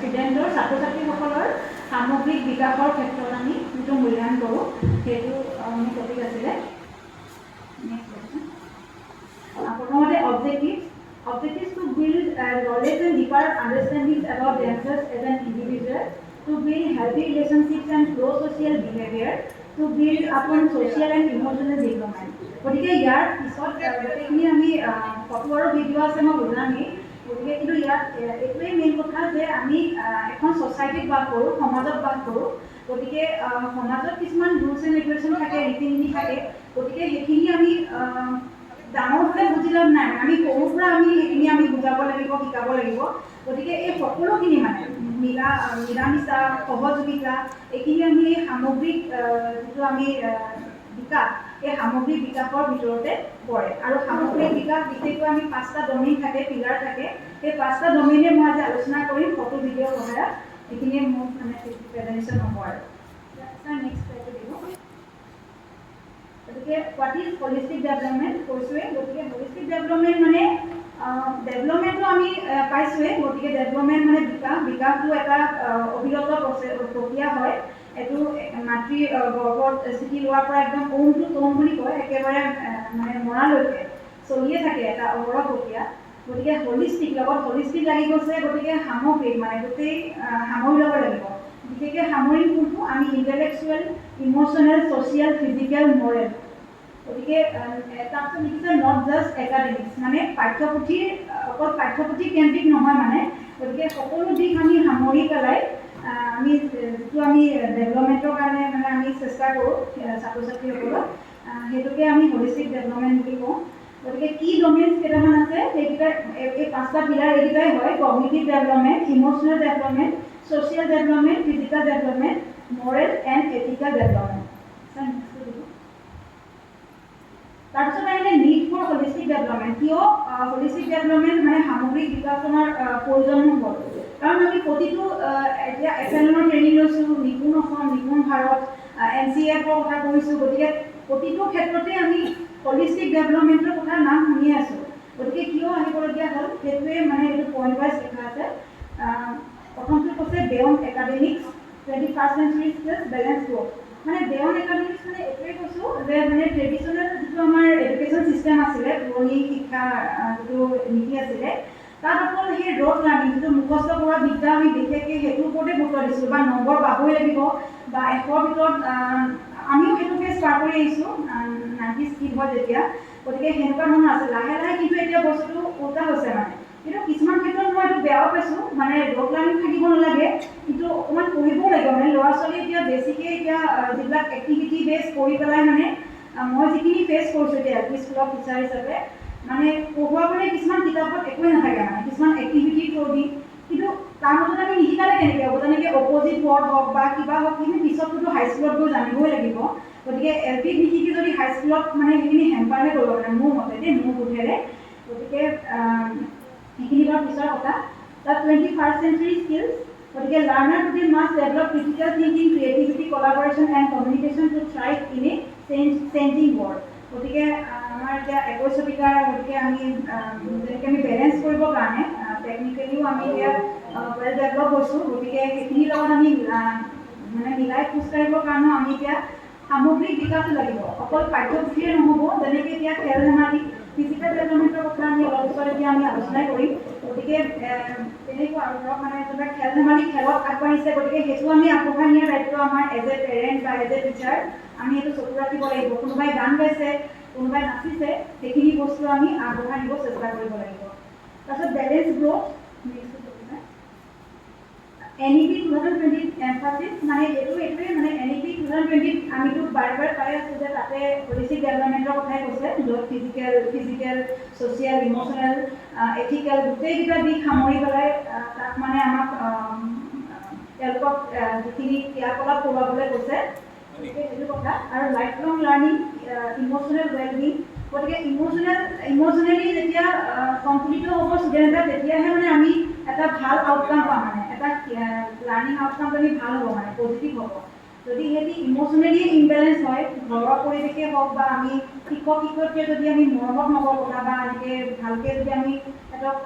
ষ্টুডেণ্টৰ ছাত্ৰ ছাত্ৰীসকলৰ সামগ্ৰিক বিকাশৰ ক্ষেত্ৰত আমি যিটো মূল্যায়ন কৰোঁ সেইটো মোৰ টপিক আছিলে। প্ৰথমতে objectives to build knowledge and deeper understanding about themselves as an individual, to build healthy relationships and pro-social behavior, to build upon social and emotional development. গতিকে ইয়াৰ পিছত গোটেইখিনি আমি ফটো আৰু ভিডিঅ' আছে মই বুজামেই। গতিকে কিন্তু ইয়াত এইটোৱেই মেইন কথা যে আমি এখন ছ'চাইটিত বাস কৰোঁ, সমাজত বাস কৰোঁ। গতিকে সমাজত কিছুমান ৰুলছ এণ্ড ৰেগুলেশ্যন থাকে, ৰীতি নীতি থাকে। গতিকে সেইখিনি আমি ডাঙৰ হ'লে বুজি লাভ নাই, আমি সৰুৰ পৰা আমি সেইখিনি আমি বুজাব লাগিব, শিকাব লাগিব। গতিকে এই সকলোখিনি মানে মিলা মিছা সহযোগিতা এইখিনি আমি এই সামগ্ৰিক যিটো আমি বিকাশ, এই সামগ্ৰিক বিকাশৰ ভিতৰতে পৰে। আৰু সামগ্ৰিক বিকাশ বিশেষকৈ আমি 5টা ডমেইন থাকে, পিলাৰ থাকে। সেই 5টা ডমেইনে মই আজি আলোচনা কৰিম ফটো ভিডিঅ'ৰ সহায়ত। এইখিনিয়ে মোৰ মানে প্ৰেজেণ্টেশ্যন হ'ব আৰু নেক্সট স্লাইডটো দিব। গতিকে হোৱাট ইজ হলিষ্টিক ডেভেলপমেণ্ট কৈছোঁৱে। গতিকে হলিষ্টিক ডেভেলপমেণ্ট মানে ডেভেলপমেণ্টটো আমি পাইছোঁৱে। গতিকে ডেভেলপমেণ্ট মানে বিকাশটো এটা অবিৰত প্ৰক্ৰিয়া হয়। এইটো মাতৃ গৰ্ভত স্থিতি লোৱাৰ পৰা একদম ওম টু ট'ম বুলি কয়, একেবাৰে মানে মৰালৈকে চলিয়ে থাকে এটা অহৰহ প্ৰক্ৰিয়া। গতিকে হলিষ্টিক লগত হলিষ্টিক লাগি গৈছে, গতিকে সামগ্ৰিক মানে গোটেই সামৰি ল'ব লাগিব। বিশেষকৈ সামৰি কোনটো আমি intellectual, emotional, social, physical, Morrell. গতিকে তাৰপিছত লিখিছে নট জাষ্ট একাডেমিক্স, মানে পাঠ্যপুথিৰ অকল পাঠ্যপুথি কেন্দ্ৰিক নহয় মানে। গতিকে সকলো দিশ আমি সামৰি পেলাই আমি যিটো আমি ডেভেলপমেণ্টৰ কাৰণে মানে আমি চেষ্টা কৰোঁ ছাত্ৰ ছাত্ৰীসকলক, সেইটোকে আমি হলিষ্টিক ডেভেলপমেণ্ট বুলি কওঁ। গতিকে কি ডমেইনছ কেইটামান আছে সেইকেইটা, এই 5টা পিলাৰ এইকেইটাই হয়: cognitive development, emotional development, social development, physical development, moral and ethical development. তাৰপিছত আহিলে নিড ফৰ হলিষ্টিক ডেভেলপমেণ্ট। কিয় হলিষ্টিক ডেভেলপমেণ্ট মানে সামগ্ৰিক বিকাশনৰ প্ৰয়োজন হ'ল? কাৰণ আমি প্ৰতিটো এতিয়া FLNৰ ট্ৰেইনিং লৈছোঁ, নিপুণ অসম, নিপুণ ভাৰত, NCFৰ কথা কৈছোঁ। গতিকে প্ৰতিটো ক্ষেত্ৰতে আমি হলিষ্টিক ডেভেলপমেণ্টৰ কথা নাম শুনি আছোঁ। গতিকে কিয় আহিবলগীয়া হ'ল সেইটোৱে মানে এইটো পইণ্ট ৱাইজ লিখা আছে। প্ৰথমটো কৈছে beyond academics 21st century skills balance growth. মানে বেয়ণ্ড একাডেমিক্স মানে এইটোৱে কৈছোঁ যে মানে ট্ৰেডিশ্যনেল যিটো আমাৰ এডুকেশ্যন ছিষ্টেম আছিলে, পুৰণি শিক্ষা যিটো নীতি আছিলে, তাত অকল সেই ৰ'ড লাৰ্ণিং যিটো মুখস্থ কৰা বিদ্যা আমি বিশেষকৈ সেইটোৰ ওপৰতে গুৰুত্ব দিছিলোঁ, বা নম্বৰ পাবই লাগিব, বা 100ৰ ভিতৰত আমিও সেইটো ফেচ পাৰ কৰি আহিছোঁ 90s কিড হয় যেতিয়া। গতিকে সেনেকুৱা ধৰণৰ আছে। লাহে লাহে কিন্তু এতিয়া বস্তুটো উল্টা হৈছে মানে। কিন্তু কিছুমান ক্ষেত্ৰত মই এইটো বেয়াও পাইছোঁ, মানে ৰ'ড লাৰ্ণিং থাকিব নালাগে, কিন্তু অকণমান পঢ়িবও লাগিব। মানে ল'ৰা ছোৱালী এতিয়া বেছিকৈ এতিয়া যিবিলাক এক্টিভিটি বেছ কৰি পেলাই মানে মই যিখিনি ফেচ কৰিছোঁ এতিয়া LP স্কুলৰ টিচাৰ হিচাপে, মানে পঢ়ুৱাবলৈ কিছুমান কিতাপত একোৱেই নাথাকে, মানে কিছুমান এক্টিভিটি থ্ৰু দি। কিন্তু তাৰ মাজত আমি নিশিকালে কেনেকৈ হ'ব? যেনেকৈ অপজিট ৱৰ্ড হওক বা কিবা হওক, কিন্তু পিছততো হাইস্কুলত গৈ জানিবই লাগিব। গতিকে LPত নিশিকি যদি হাইস্কুলত মানে সেইখিনি হেম্পাৰহে কৰিব পাৰে মোৰ মতে দেই, মোৰ বোধেৰে। গতিকে সেইখিনি বাৰু পিছৰ কথা। তাত 21st century skills, গতিকে learner today must develop critical thinking, creativity, collaboration and communication to thrive in a changing world. গতিকে আমাৰ এতিয়া 21 শতিকাৰ, গতিকে আমি যেনেকৈ আমি বেলেঞ্চ কৰিবৰ কাৰণে টেকনিকেলিও আমি এতিয়া ৱেল ডেভেলপ হৈছোঁ। গতিকে সেইখিনিৰ লগত আমি মানে মিলাই খোজকাঢ়িবৰ কাৰণেও আমি এতিয়া সামগ্ৰিক বিকাশটো লাগিব, অকল পাঠ্যপুথিয়ে নহ'ব। যেনেকৈ এতিয়া খেল ধেমালি, ফিজিকেল ডেভেলপমেণ্টৰ কথা আমি অলপ পিছত এতিয়া আমি আলোচনাই কৰিম। গতিকে তেনেকুৱা আৰু ধৰক মানে যোনবিলাক খেল ধেমালি খেলত আগবাঢ়িছে, গতিকে সেইটো আমি আগবঢ়াই নিয়াৰ দায়িত্ব আমাৰ এজ এ পেৰেণ্ট বা এজ এ টিচাৰ আমি এইটো চকু ৰাখিব লাগিব। কোনোবাই গান গাইছে, কোনোবাই নাচিছে, সেইখিনি বস্তু আমি আগবঢ়াই নিব চেষ্টা কৰিব লাগিব। তাৰপিছত বেলেঞ্চ গ্ৰ'থ, NEP 2020 এমফাচিছ, মানে এইটোৱে মানে NEP 2020 আমিতো বাৰে বাৰে পাই আছোঁ যে তাতে হলিষ্টিক ডেভেলপমেণ্টৰ কথাই কৈছে, য'ত ফিজিকেল, ছ'চিয়েল, ইম'চনেল, এথিকেল গোটেইকেইটা দিশ সামৰি পেলাই তাত মানে আমাক তেওঁলোকক যিখিনি ক্ৰিয়াকলাপ কৰোৱাবলৈ কৈছে, সেইটো কথা। আৰু লাইফ লং লাৰ্ণিং, ইম'চনেল ৱেলবিং। গতিকে ইম'চনেলি যেতিয়া সন্তুলিত হ'ব ষ্টুডেণ্ট এটা, তেতিয়াহে মানে আমি এটা ভাল আউটকাম পাম, মানে এটা লাৰ্ণিং আউটকামটো আমি ভাল হ'ব, মানে পজিটিভ হ'ব। যদি সিহঁতি ইম'চনেলি ইমবেলেঞ্চ হয়, ঘৰৰ পৰিৱেশেই হওক বা আমি শিক্ষক শিক্ষয়িত্ৰীয়ে যদি আমি মৰমত নকৰোঁ কথা বা এনেকৈ ভালকৈ যদি আমি সিহঁতক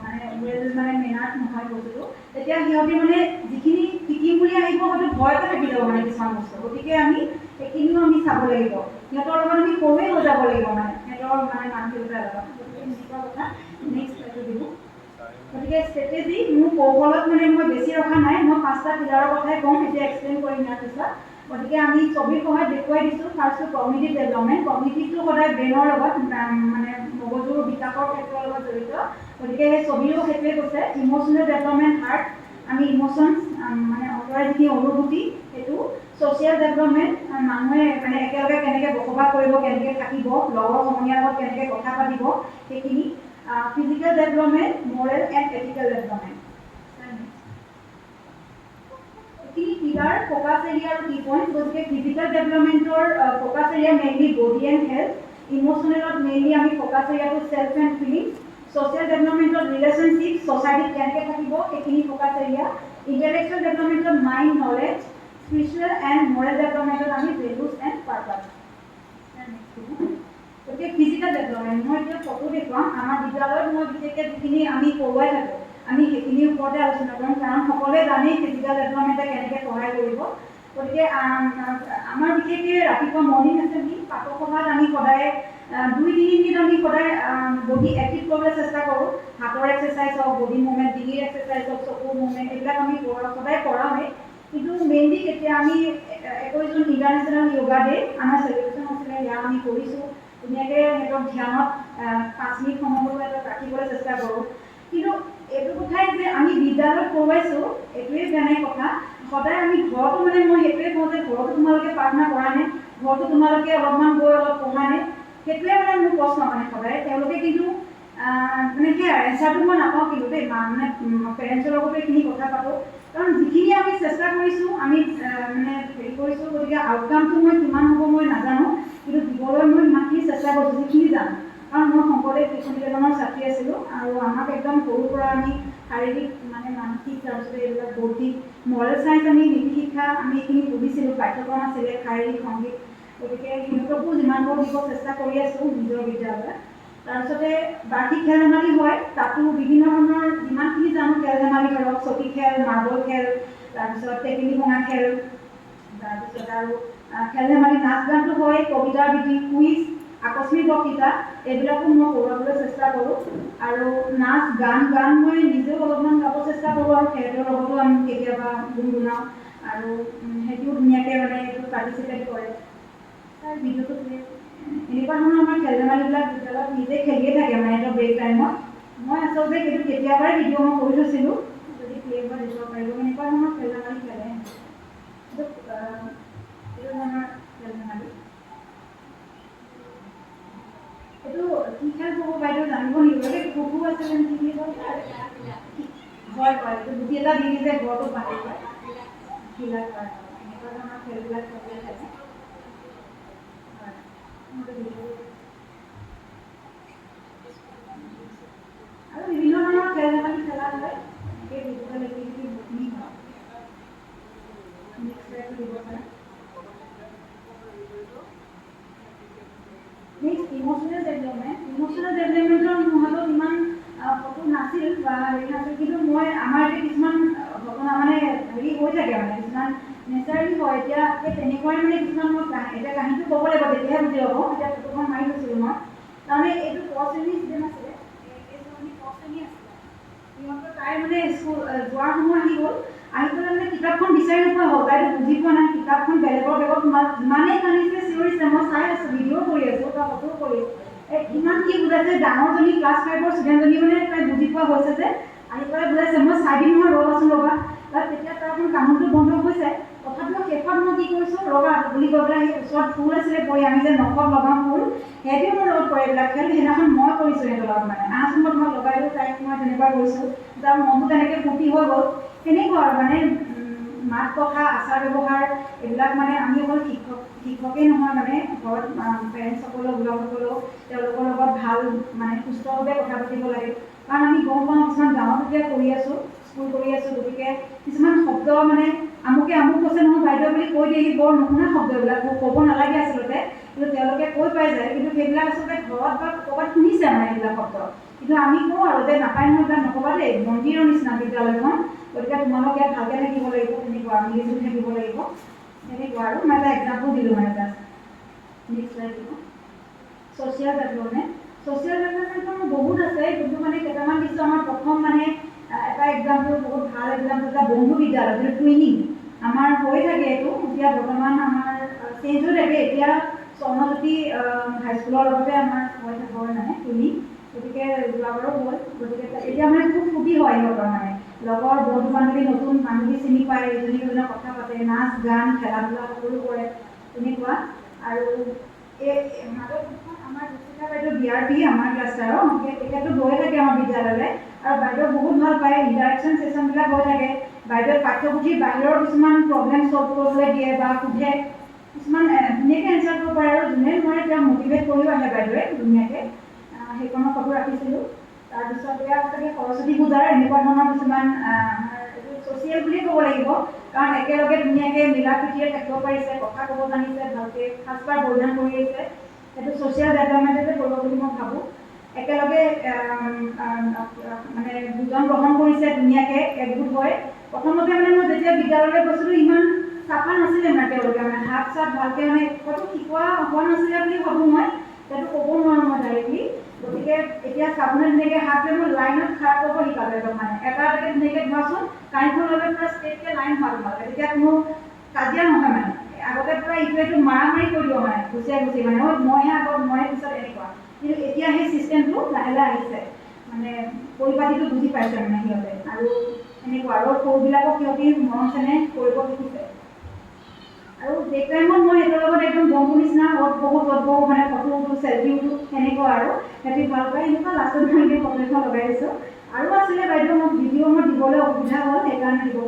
মানে ৱেল মানে মেনাৰ্ড নহয় বস্তুটো, তেতিয়া সিহঁতে মানে যিখিনি শিকিম বুলি আহিব হয়তো ভয়তে থাকি যাব মানে কিছুমান বস্তু। গতিকে আমি সেইখিনিও আমি চাব লাগিব, সিহঁতৰ লগত আমি সৰুৱে হৈ যাব লাগিব মানে সিহঁতৰ মানে মানসিকতাৰ লগত। গতিকে এনেকুৱা কথা। নেক্সট এইটো দিব। গতিকে ষ্ট্ৰেটেজি মোৰ কৌশলত মানে মই বেছি ৰখা নাই, মই 5টা পিলাৰৰ কথাই ক'ম, এতিয়া এক্সপ্লেইন কৰিম ইয়াৰ পিছত। গতিকে আমি ছবিৰ সহায়ত দেখুৱাই দিছোঁ। ফাৰ্ষ্টটো কগনিটিভ ডেভেলপমেণ্ট। কগনিটিভটো সদায় ব্ৰেইনৰ লগত মানে মগজুৰ বিকাশৰ ক্ষেত্ৰৰ লগত জড়িত। গতিকে সেই ছবিও সেইটোৱে কৈছে। ইম'চনেল ডেভেলপমেণ্ট হাৰ্ট, আমি ইম'চনছ মানে অন্তৰৰ যিখিনি অনুভূতি সেইটো। ছ'চিয়েল ডেভেলপমেণ্ট, মানুহে মানে একেলগে কেনেকৈ বসবাস কৰিব, কেনেকৈ থাকিব, লগৰ সমনীয়াৰ লগত কেনেকৈ কথা পাতিব সেইখিনি। Physical development, moral and ethical development. এইখিনি পিলাৰ, ফ'কাছ এৰিয়া আৰু কি পইণ্ট। গতিকে ফিজিকেল ডেভেলপমেণ্টৰ focus area mainly body and health. ইম'চনেলত মেইনলি আমি ফ'কাছ এৰিয়াটো চেল্ফ এণ্ড ফিলিংছ। ছ'চিয়েল ডেভেলপমেণ্টত ৰিলেশ্যনশ্বিপ, ছ'চাইটিত কেনেকৈ থাকিব সেইখিনি ফ'কাছ এৰিয়া। ইণ্টেলেকচুৱেল ডেভেলপমেণ্টত mind, knowledge. Spiritual and moral ডেভেলপমেণ্টত আমি ভেলুজ এণ্ড পাৰ্পাছ। গতিকে ফিজিকেল ডেভেলপমেণ্ট, মই এতিয়া ফটো দেখুৱাম। আমাৰ বিদ্যালয়ত মই বিশেষকৈ যিখিনি আমি পঢ়ুৱাই থাকোঁ আমি সেইখিনিৰ ওপৰতে আলোচনা কৰিম, কাৰণ সকলোৱে জানেই ফিজিকেল ডেভেলপমেণ্টে কেনেকৈ সহায় কৰিব। গতিকে আমাৰ বিশেষকৈ ৰাতিপুৱা মৰ্ণিং এছেম্বলি প্ৰাতঃসভাত আমি সদায় 2-3 মিনিট আমি সদায় বডি এক্টিভ কৰিবলৈ চেষ্টা কৰোঁ। হাতৰ এক্সাৰচাইজ হওক, বডি মুভমেণ্ট, ডিঙিৰ এক্সাৰচাইজ হওক, চকুৰ মুভমেণ্ট, এইবিলাক আমি সদায় কৰাওঁৱেই। কিন্তু মেইনলি এতিয়া আমি 21 জুন ইণ্টাৰনেশ্যনেল য়োগা ডে আমাৰ চেলিব্ৰেশ্যন হৈছিলে, সেয়া আমি কৰিছোঁ। ধুনীয়াকৈ সিহঁতক ধ্যানত 5 মিনিট সময় সিহঁতক ৰাখিবলৈ চেষ্টা কৰোঁ। কিন্তু এইটো কথাই যে আমি বিদ্যালয়ত পঢ়ুৱাইছোঁ এইটোৱে বেয়া কথা। সদায় আমি ঘৰতো মানে মই সেইটোৱে কওঁ যে ঘৰতো তোমালোকে প্ৰাৰ্থনা কৰা নে, ঘৰতো তোমালোকে অলপমান গৈ অলপ পঢ়া নে, সেইটোৱে মানে মোৰ প্ৰশ্ন মানে সদায়। তেওঁলোকে কিন্তু মানে সেয়া এনচাৰটো মই নাপাওঁ কিন্তু দেই, মানে পেৰেণ্টছৰ লগতো এইখিনি কথা পাতোঁ। কাৰণ যিখিনি আমি চেষ্টা কৰিছোঁ, আমি মানে হেৰি কৰিছোঁ, গতিকে আউটকামটো মই কিমান হ'ব মই নাজানো, কিন্তু দিবলৈ মই ইমানখিনি চেষ্টা কৰিছোঁ যিখিনি জানো। কাৰণ মই শংকৰদেৱ শিশু নিকেতনৰ ছাত্ৰী আছিলোঁ, আৰু আমাক একদম সৰুৰ পৰা আমি শাৰীৰিক মানে মানসিক, তাৰপিছতে এইবিলাক বৌদ্ধিক, মৰেল চাইন্স, আমি নীতি শিক্ষা আমি এইখিনি পঢ়িছিলোঁ, পাঠ্যক্ৰম আছিলে, শাৰীৰিক সংগীত। গতিকে সিহঁতকো যিমান পাৰোঁ দিব চেষ্টা কৰি আছোঁ নিজৰ বিদ্যালয়ত। তাৰপিছতে বাৰ্ষিক খেল ধেমালি হয়, তাতো বিভিন্ন ধৰণৰ যিমানখিনি জানো খেল ধেমালি ধৰক চকী খেল, মাৰ্বল খেল, তাৰপিছত টেকেলি ভঙা খেল, তাৰপিছত আৰু খেল ধেমালি, নাচ গানটো হয়, কবিতা আবৃত্তি, কুইজ, আকস্মিক বক্তৃতা, এইবিলাকো মই কৰোৱাবলৈ চেষ্টা কৰোঁ। আৰু নাচ গান মই নিজেও অলপমান গাব চেষ্টা কৰোঁ, আৰু সিহঁতৰ লগতো আমি কেতিয়াবা গুণগুণাওঁ, আৰু সেইটোও ধুনীয়াকৈ মানে এইটো পাৰ্টিচিপেট কৰে। তাৰ ভিডিঅ'টো এনেকুৱা ধৰণৰ আমাৰ খেল ধেমালিবিলাক বিদ্যালয়ত নিজে খেলিয়ে থাকে মানে এটা ব্ৰেক টাইমত। মই আচলতে সেইটো কেতিয়াবাই ভিডিঅ' মই কৰি থৈছিলোঁ, যদি প্লে হয় দেখুৱাব পাৰিব। এনেকুৱা ধৰণৰ খেল ধেমালি খেলে এইটো ধৰণৰ খেল ধেমালি। এইটো কি খেল হ'ব বাইদেউ জানিব নেকি? কুকু আছিলে নেকি বুলি কয়? হয় হয়, এইটো গুটি এটা দি যে ঘৰটো বান্ধি হয়, খিলা হয়। এনেকুৱা ধৰণৰ খেলবিলাক খেলে থাকে। আৰু বিভিন্ন ধৰণৰ খেল ধেমালি খেলা হয়, এনেকৈ ফিজিকেল এক্টিভিটি বহুতখিনি হয়। নেক্সট স্লাইডটো দিব পাৰে। Next emotional development. ইম'চনেল ডেভেলপমেণ্টৰ মোৰ হাতত ইমান ফটো নাছিল বা হেৰি নাছিল, কিন্তু মই আমাৰ এতিয়া কিছুমান ঘটনা মানে হেৰি হৈ থাকে মানে কিছুমান নেচাৰেলি হয়। এতিয়া সেই তেনেকুৱাই মানে কিছুমান মই এতিয়া কাহিনীটো ক'ব লাগিব, তেতিয়াহে বুজি পাব। এতিয়া ফটোখন মাৰি থৈছিলোঁ মই, তাৰমানে এইটো ক শ্ৰেণীৰ ষ্টুডেণ্ট আছিলে, এইজনী ক শ্ৰেণী আছিলে। সিহঁতৰ তাই মানে স্কুল যোৱাৰ সময় আহি গ'ল, আহি পেলাই মানে কিতাপখন বিচাৰি নোপোৱা হ'ল। তাইতো বুজি পোৱা নাই, কিতাপখন বেলেগৰ বেগত ইমানেই কান্দিছে, চিঞৰিছে। মই চাই আছোঁ, ভিডিঅ' কৰি আছোঁ বা ফটো কৰি ইমান কি বুজাইছে। ডাঙৰজনী ক্লাছ 5ৰ ষ্টুডেণ্টজনী মানে তাই বুজি পোৱা হৈছে যে আহি পেলাই বুজাইছে, মই চাই দিম নহয়, ৰ'বাচোন ৰ'বা। তেতিয়া তাৰ অকণ কামটো বন্ধ হৈছে। তথাপিও শেষত মই কি কৰিছোঁ, ৰ'বা বুলি কৈ পেলাই সেই ওচৰত ফুল আছিলে পৰি, আমি যে নখত লগাওঁ ফুল, সিহঁতেও মোৰ লগত কৰে এইবিলাক খেল। সেইদিনাখন মই কৰিছোঁ সিহঁতৰ লগত, মানে আচোন মই তোমাক লগাই দিওঁ, তাইক মই তেনেকুৱা কৰিছোঁ। তাৰ মনটো তেনেকৈ ফূৰ্তি হৈ গ'ল। তেনেকুৱা আৰু মানে মাত কথা, আচাৰ ব্যৱহাৰ, এইবিলাক মানে আমি অকল শিক্ষকেই নহয়, মানে ঘৰত পেৰেণ্টছসকলেও, অভিভাৱকসকলেও তেওঁলোকৰ লগত ভাল মানে সুস্থভাৱে কথা পাতিব লাগে। কাৰণ আমি গম পাওঁ কিছুমান গাঁৱত এতিয়া কৰি আছোঁ, স্কুল কৰি আছোঁ, গতিকে কিছুমান শব্দ মানে আমুকে আমুক কৈছে নহয় বাইদেউ বুলি কৈ দিয়ে, বৰ নুশুনা শব্দ এইবিলাক, ক'ব নালাগে আচলতে, কিন্তু তেওঁলোকে কৈ পাই যায়। কিন্তু সেইবিলাক আচলতে ঘৰত বা ক'ৰবাত শুনিছে মানে এইবিলাক শব্দ। কিন্তু আমি কওঁ আৰু যে নাপায় নহয় তাত নক'বা দেই, মন্দিৰৰ নিচিনা বিদ্যালয়খন, গতিকে তোমালোক ইয়াত ভালকৈ থাকিব লাগিব, তেনেকুৱা মিলিজুলি থাকিব লাগিব, তেনেকুৱা আৰু মই এটা এক্সাম্পল দিলোঁ মানে জাষ্ট। নেক্সট শ্লাইড দিব। ছ'চিয়েল ডেভেলপমেণ্ট মোৰ বহুত আছে, কিন্তু মানে কেইটামান দিছোঁ। আমাৰ প্ৰথম মানে এটা এক্সাম্পল, বহুত ভাল এক্সাম্পল এটা বন্ধু বিদ্যালয়, যিটো টুইনিং আমাৰ হৈ থাকে। এইটো এতিয়া বৰ্তমান আমাৰ চেঞ্জ হৈ থাকে। এতিয়া স্বৰ্ণজ্যোতি হাইস্কুলৰ লগতে আমাৰ হয় মানে টুইনিং, গতিকে যোৱাবাৰো হ'ল। গতিকে এতিয়া মানে খুব ফূৰ্তি হয় সিহঁতৰ, মানে লগৰ বন্ধু বান্ধৱী, নতুন বান্ধৱী চিনি পায়, ইজনী সিজনীৰ কথা পাতে, নাচ গান খেলা ধূলা সকলো কৰে, তেনেকুৱা। আৰু মাজত আমাৰ ৰুচিকা বাইদেউ BRP আমাৰ ক্লাষ্টাৰৰ, তেখেতো গৈ থাকে আমাৰ বিদ্যালয়লৈ, আৰু বাইদেউ বহুত ভাল পায়। ইণ্টাৰেকশ্যন ছেশ্যনবিলাক হৈ থাকে। বাইদেৱে পাঠ্যপুথিৰ বাহিৰৰ কিছুমান প্ৰব্লেম ছল্ভ কৰিবলৈ দিয়ে বা সোধে, কিছুমান ধুনীয়াকৈ এনচাৰ কৰিব পাৰে, আৰু যোনে নোৱাৰে তেওঁ মটিভেট কৰিও আহে বাইদেৱে ধুনীয়াকৈ। সেইখনৰ ফটো ৰাখিছিলোঁ। তাৰপিছত এয়া চাগে সৰস্বতী পূজাৰ এনেকুৱা ধৰণৰ কিছুমান এইটো ছ'চিয়েল বুলিয়ে ক'ব লাগিব, কাৰণ একেলগে ধুনীয়াকৈ মিলা প্ৰীতিৰে থাকিব পাৰিছে, কথা ক'ব জানিছে, ভালকৈ সাজপাৰ পৰিধান কৰি আহিছে। সেইটো ছ'চিয়েল ডেভেলপমেণ্টতে পৰিব বুলি মই ভাবোঁ। একেলগে মানে দুজন গ্ৰহণ কৰিছে ধুনীয়াকৈ একগোট হৈ। প্ৰথমতে মানে মই যেতিয়া বিদ্যালয়লৈ গৈছিলোঁ, ইমান চাফা নাছিলে মানে তেওঁলোকে, মানে হাত চাত ভালকৈ মানে হয়তো শিকোৱা হোৱা নাছিলে বুলি ভাবোঁ মই, সেইটো ক'ব নোৱাৰোঁ মই ডাইৰেক্টলি। গতিকে এতিয়া চাবোনে ধুনীয়াকৈ হাত লৈ মই লাইনত খাৰা কৰিব শিকালোঁ একদম, মানে এটা এটাকৈ ধুনীয়াকৈ ধোৱাচোন, কাঁহীখন লৈ লৈ পূৰা ষ্ট্ৰেইটকৈ লাইন হোৱা তোমালোকে, তেতিয়া কোনো কাজিয়া নহয় মানে। আগতে পূৰা ইটোৱে সিটোক মাৰামাৰি কৰি দিব, মানে গুচিয়াই গুচি, মানে মইহে আগত মইহে পিছত, এনেকুৱা। কিন্তু এতিয়া সেই ছিষ্টেমটো লাহে লাহে আহিছে, মানে পৰিপাটিটো বুজি পাইছে মানে সিহঁতে, আৰু এনেকুৱা। আৰু সৰুবিলাকক সিহঁতি মৰম চেনেহ কৰিব শিকিছে। আৰু ডে টাইমত মই সিহঁতৰ লগত একদম বন্ধু নিচিনা বহুত মানে ফটো উঠো, চেল্ফি উঠো, সেনেকুৱা আৰু সিহঁতি ভাল পায়। এনেকুৱা লাষ্টত মই ফটো এখন লগাই দিছোঁ। আৰু আছিলে বাইদেউ, মই ভিডিঅ' মই দিবলৈ অসুবিধা হ'ল, সেইকাৰণে দিব